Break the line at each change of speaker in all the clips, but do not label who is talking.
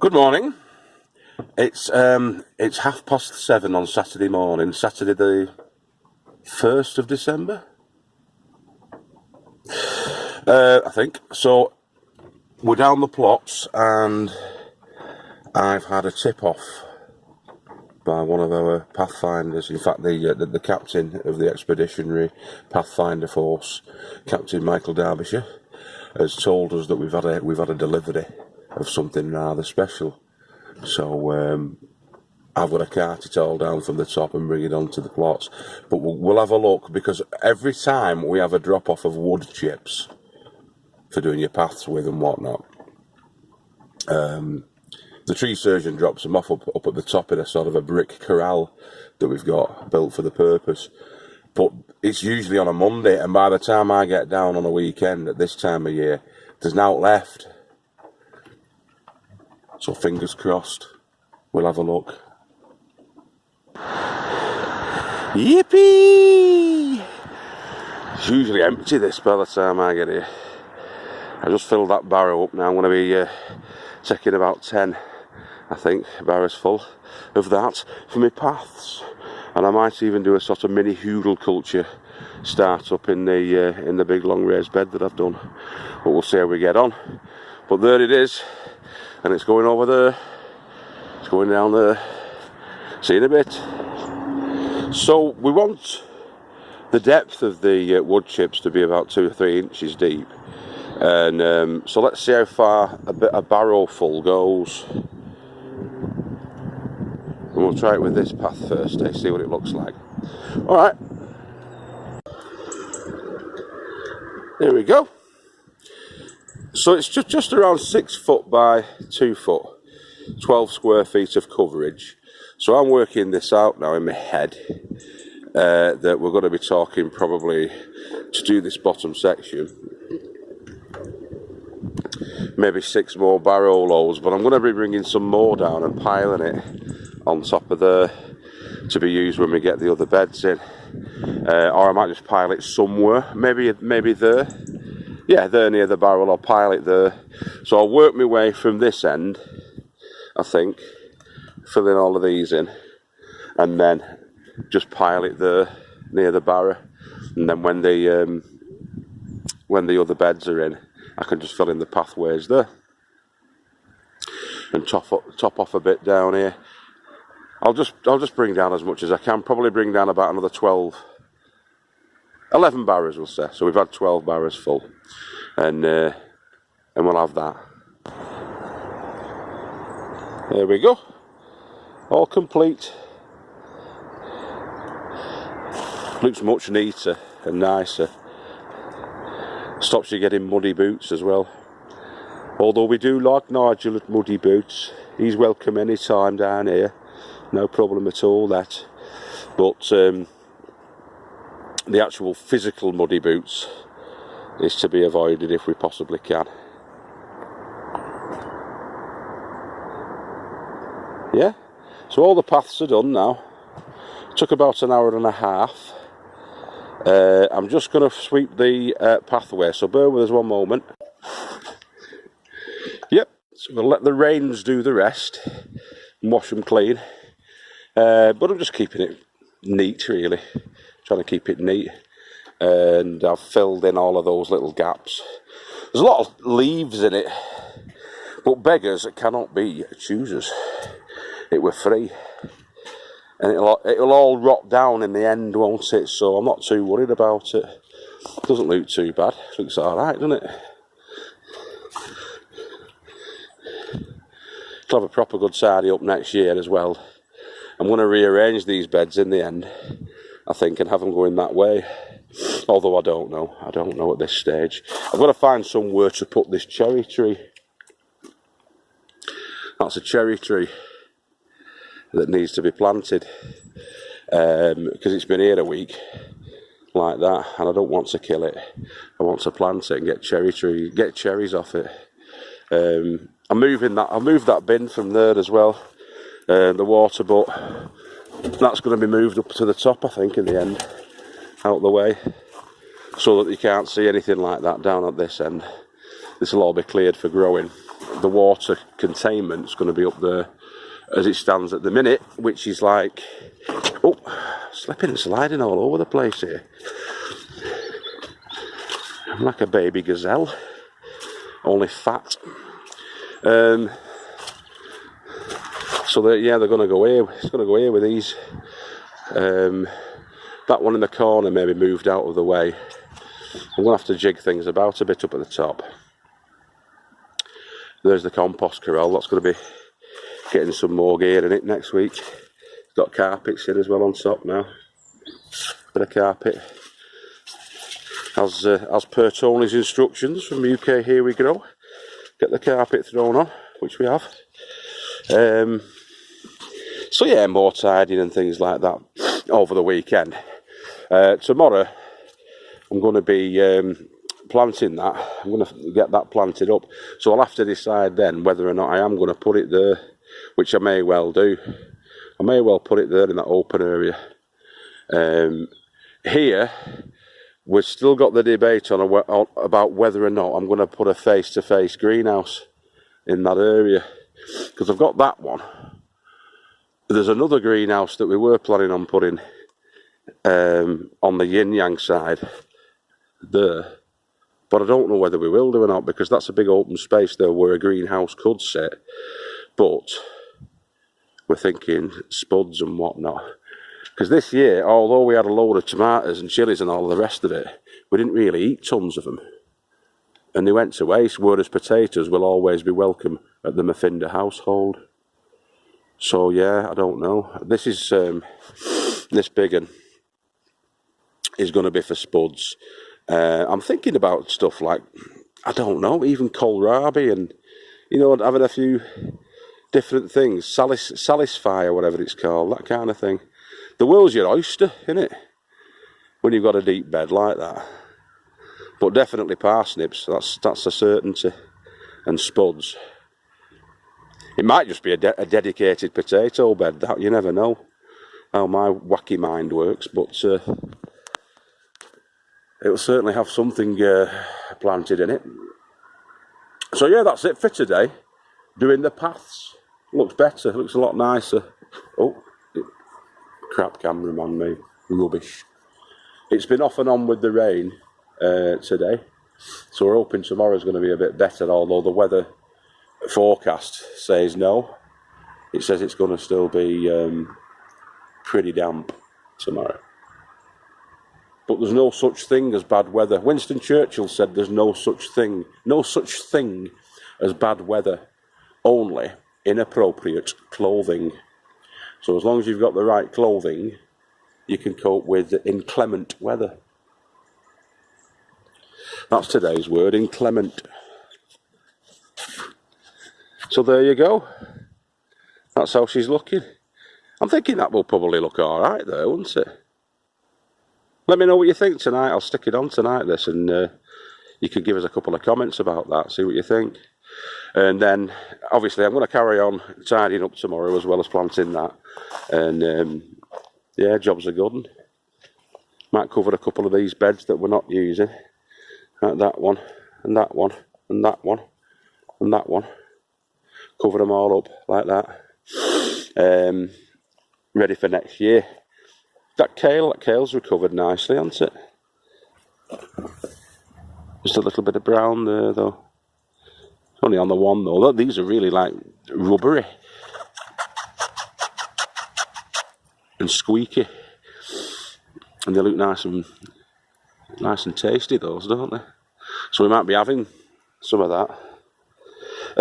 Good morning. It's 7:30 on Saturday morning, Saturday the 1st of December. I think. So we're down the plots and I've had a tip off by one of our pathfinders. In fact, the captain of the expeditionary pathfinder force, Captain Michael Derbyshire, has told us that we've had a delivery of something rather special. So I've got to cart it all down from the top and bring it onto the plots. But we'll have a look, because every time we have a drop off of wood chips for doing your paths with and whatnot, the tree surgeon drops them off up at the top in a sort of a brick corral that we've got built for the purpose. But it's usually on a Monday, and by the time I get down on a weekend at this time of year, there's naught left. So fingers crossed, we'll have a look. Yippee! It's usually empty this by the time I get here. I just filled that barrow up now. I'm going to be taking about 10, I think, barrows full of that for my paths. And I might even do a sort of mini hugel culture start up in the big long raised bed that I've done. But we'll see how we get on. But there it is. And it's going over there, it's going down there, see you in a bit. So we want the depth of the wood chips to be about 2 or 3 inches deep, and so let's see how far a barrow full goes. And we'll try it with this path first, see what it looks like. Alright, there we go. So it's just around 6 foot by 2 foot, 12 square feet of coverage. So I'm working this out now in my head, that we're going to be talking probably to do this bottom section, maybe 6 more barrow loads, but I'm going to be bringing some more down and piling it on top of there to be used when we get the other beds in, or I might just pile it somewhere, maybe there. Yeah, there near the barrel, I'll pile it there. So I'll work my way from this end, I think, filling all of these in, and then just pile it there near the barrow. And then when the other beds are in, I can just fill in the pathways there and top off a bit down here. I'll just bring down as much as I can. Probably bring down about another 11 barrows, we'll say. So we've had 12 barrows full, and we'll have that. There we go, all complete. Looks much neater and nicer. Stops you getting muddy boots as well. Although we do like Nigel at muddy boots. He's welcome any time down here, no problem at all that. But the actual physical muddy boots is to be avoided if we possibly can. Yeah, so all the paths are done now. Took about an hour and a half. I'm just going to sweep the pathway, so bear with us one moment. Yep, so we'll let the rains do the rest and wash them clean. But I'm just keeping it neat, really. Trying to keep it neat, and I've filled in all of those little gaps. There's a lot of leaves in it, but beggars cannot be choosers. It were free, and it'll all rot down in the end, won't it? So I'm not too worried about it. Doesn't look too bad. Looks all right, doesn't it? I'll have a proper good tidy up next year as well. I'm going to rearrange these beds in the end, I think, and have them going that way. Although I don't know at this stage. I've got to find somewhere to put this cherry tree. That's a cherry tree that needs to be planted, because it's been here a week like that, and I don't want to kill it. I want to plant it and get cherries off it. I'll move that bin from there as well, the water, but that's going to be moved up to the top, I think, in the end, out the way, so that you can't see anything like that down at this end. This will all be cleared for growing. the water containment's going to be up there as it stands at the minute, which is like, oh, slipping and sliding all over the place here. I'm like a baby gazelle, only fat. So they're going to go here. It's going to go here with these. That one in the corner maybe moved out of the way. I'm going to have to jig things about a bit up at the top. There's the compost corral. That's going to be getting some more gear in it next week. It's got carpets in as well on top now. Bit of carpet. As per Tony's instructions from UK Here We Grow. Get the carpet thrown on, which we have. So yeah, more tidying and things like that over the weekend. Tomorrow I'm going to be planting that. I'm going to get that planted up. So I'll have to decide then whether or not I am going to put it there, which I may well do. I may well put it there in that open area. Here, we've still got the debate on about whether or not I'm going to put a face-to-face greenhouse in that area. Because I've got that one. There's another greenhouse that we were planning on putting on the yin-yang side there. But I don't know whether we will do or not, because that's a big open space there where a greenhouse could sit. But we're thinking spuds and whatnot. Because this year, although we had a load of tomatoes and chilies and all the rest of it, we didn't really eat tons of them. And they went to waste, whereas potatoes will always be welcome at the Maffinda household. So yeah, I don't know. This is this big one is going to be for spuds. I'm thinking about stuff like, I don't know, even kohlrabi and, you know, having a few different things. Salis fire, whatever it's called, that kind of thing. The world's your oyster, innit? When you've got a deep bed like that. But definitely parsnips, that's a certainty. And spuds. It might just be a dedicated potato bed, that you never know how my wacky mind works, but it'll certainly have something planted in it. So yeah, that's it for today. Doing the paths. Looks better, looks a lot nicer. Oh, crap cameraman me, rubbish. It's been off and on with the rain today, so we're hoping tomorrow's going to be a bit better, although the weather forecast says no. It says it's going to still be pretty damp tomorrow. But there's no such thing as bad weather. Winston Churchill said there's no such thing as bad weather, only inappropriate clothing. So as long as you've got the right clothing, you can cope with inclement weather. That's today's word, inclement. So there you go. That's how she's looking. I'm thinking that will probably look alright there, won't it? Let me know what you think tonight. I'll stick it on tonight, this, and you can give us a couple of comments about that, see what you think. And then, obviously, I'm going to carry on tidying up tomorrow as well as planting that. And, yeah, jobs are good. Might cover a couple of these beds that we're not using. Like that one, and that one, and that one, and that one. Cover them all up like that. Ready for next year. That kale's recovered nicely, hasn't it? Just a little bit of brown there, though. Only on the one, though. These are really, like, rubbery. And squeaky. And they look nice and tasty, those, don't they? So we might be having some of that.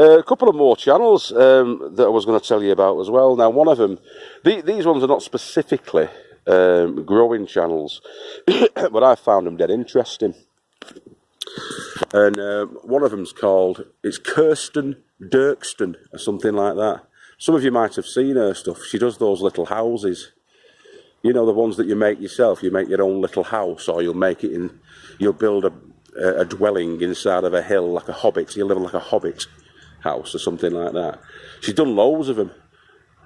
A couple of more channels that I was going to tell you about as well. Now, one of them, these ones are not specifically growing channels, but I found them dead interesting. And one of them's called, it's Kirsten Dirkston or something like that. Some of you might have seen her stuff. She does those little houses. You know, the ones that you make yourself. You make your own little house, or you'll build a dwelling inside of a hill like a hobbit. You'll live like a hobbit house or something like that. She's done loads of them.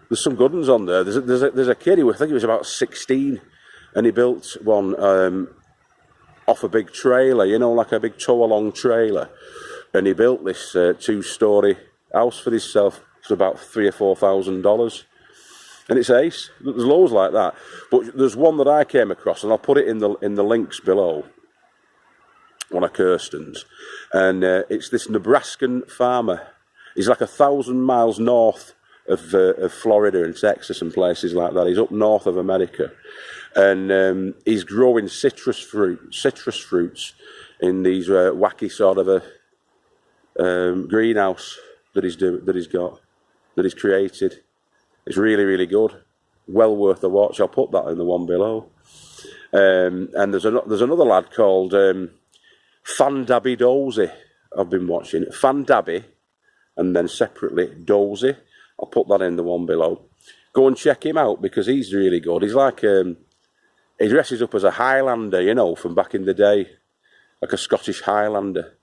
There's some good ones on there. There's a kid who, I think he was about 16, and he built one off a big trailer, you know, like a big tow-along trailer. And he built this 2-storey house for himself for about $3,000 or $4,000. And it's ace. There's loads like that. But there's one that I came across, and I'll put it in the links below, one of Kirsten's. And it's this Nebraskan farmer. He's like 1,000 miles north of Florida and Texas and places like that. He's up north of America. And he's growing citrus fruits in these wacky sort of a greenhouse that he's created. It's really, really good. Well worth a watch. I'll put that in the one below. And there's another lad called Fandabby Dozy I've been watching. Fandabby, and then separately Dozy. I'll put that in the one below. Go and check him out because he's really good. He's like, he dresses up as a Highlander, you know, from back in the day. Like a Scottish Highlander.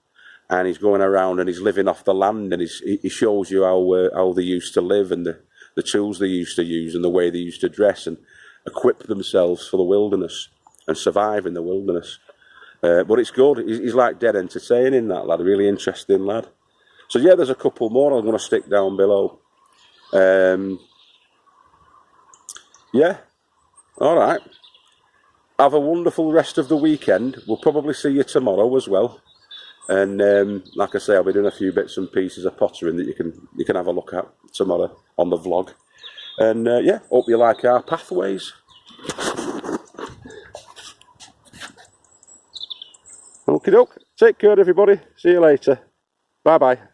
And he's going around and he's living off the land, and he shows you how they used to live and the tools they used to use and the way they used to dress and equip themselves for the wilderness and survive in the wilderness. But it's good. He's like dead entertaining, that lad. A really interesting lad. So yeah, there's a couple more I'm going to stick down below. Yeah. All right. Have a wonderful rest of the weekend. We'll probably see you tomorrow as well. And like I say, I'll be doing a few bits and pieces of pottering that you can have a look at tomorrow on the vlog. And yeah, hope you like our pathways. Okie doke. Take care, everybody. See you later. Bye bye.